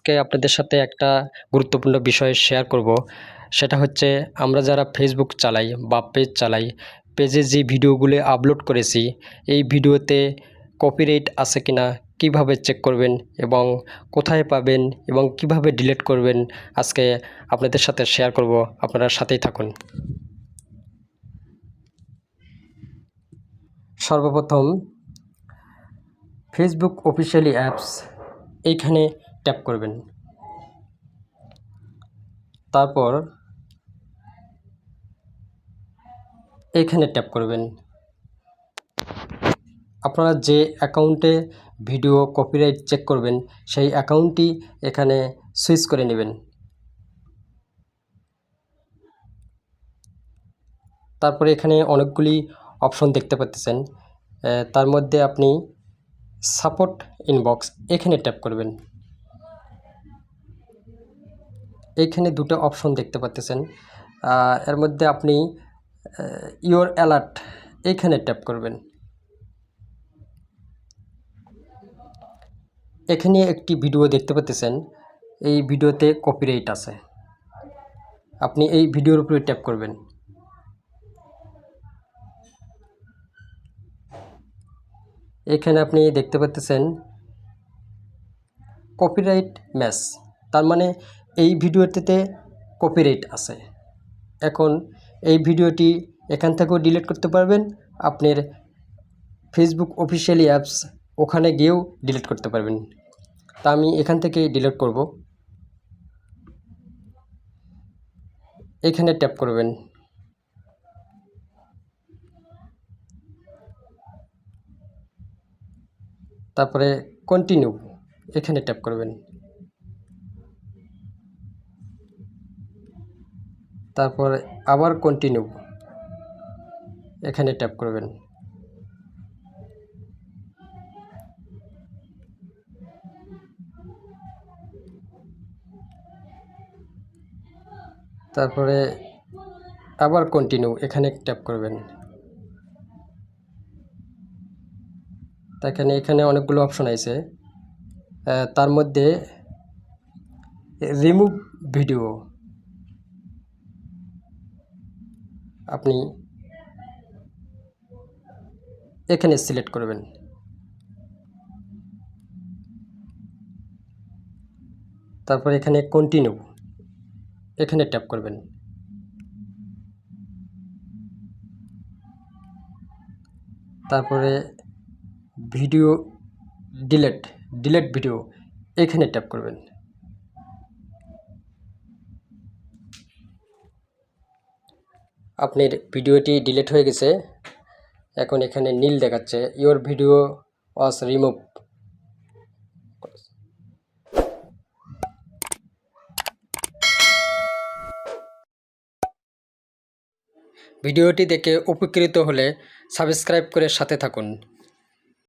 আজকে আপনাদের সাথে একটা গুরুত্বপূর্ণ বিষয় শেয়ার করব। সেটা হচ্ছে আমরা যারা ফেসবুক চালাই বা পেজ চালাই, পেজে যে ভিডিওগুলো আপলোড করেছি এই ভিডিওতে কপিরাইট আছে কিনা কিভাবে চেক করবেন এবং কোথায় পাবেন এবং কিভাবে ডিলিট করবেন আজকে আপনাদের সাথে শেয়ার করব। আপনারা সাথেই থাকুন। সর্বপ্রথম ফেসবুক অফিসিয়ালি অ্যাপস এইখানে ট্যাপ করবেন। তারপর এইখানে ট্যাপ করবেন। আপনারা যে অ্যাকাউন্টে ভিডিও কপিরাইট চেক করবেন সেই অ্যাকাউন্টটি এখানে সুইচ করে নেবেন। তারপরে এখানে অনেকগুলি অপশন দেখতে পাচ্ছেন, তার মধ্যে আপনি সাপোর্ট ইনবক্স এখানে ট্যাপ করবেন। এইখানে দুটো অপশন দেখতে পাচ্ছেন, এর মধ্যে আপনি ইওর অ্যালার্ট এইখানে ট্যাপ করবেন। এখানে একটি ভিডিও দেখতে পাচ্ছেন, এই ভিডিওতে কপিরাইট আছে। আপনি এই ভিডিওর উপরে ট্যাপ করবেন। এখানে আপনি দেখতে পাচ্ছেন কপিরাইট ম্যাচ, তার মানে এই ভিডিওটিতে কপিরাইট আছে। এখন এই ভিডিওটি এখান থেকেও ডিলিট করতে পারবেন, আপনার ফেসবুক অফিসিয়ালি অ্যাপস ওখানে গিয়েও ডিলিট করতে পারবেন। তা আমি এখান থেকে ডিলিট করব। এখানে ট্যাপ করবেন। তারপরে কন্টিনিউ এখানে ট্যাপ করবেন। তারপর আবার কন্টিনিউ এখানে ট্যাপ করবেন। তারপরে আবার কন্টিনিউ এখানে ট্যাপ করবেন। এখানে অনেকগুলো অপশন আছে, তার মধ্যে রিমুভ ভিডিও আপনি এখানে সিলেক্ট করবেন। তারপর এখানে কন্টিনিউ এখানে ট্যাপ করবেন। তারপরে ভিডিও ডিলেট ভিডিও এখানে ট্যাপ করবেন। আপনার ভিডিওটি ডিলিট হয়ে গেছে। এখন এখানে নীল দেখাচ্ছে, ইওর ভিডিও ওয়াজ রিমুভ। ভিডিওটি দেখে উপকৃত হলে সাবস্ক্রাইব করে সাথে থাকুন।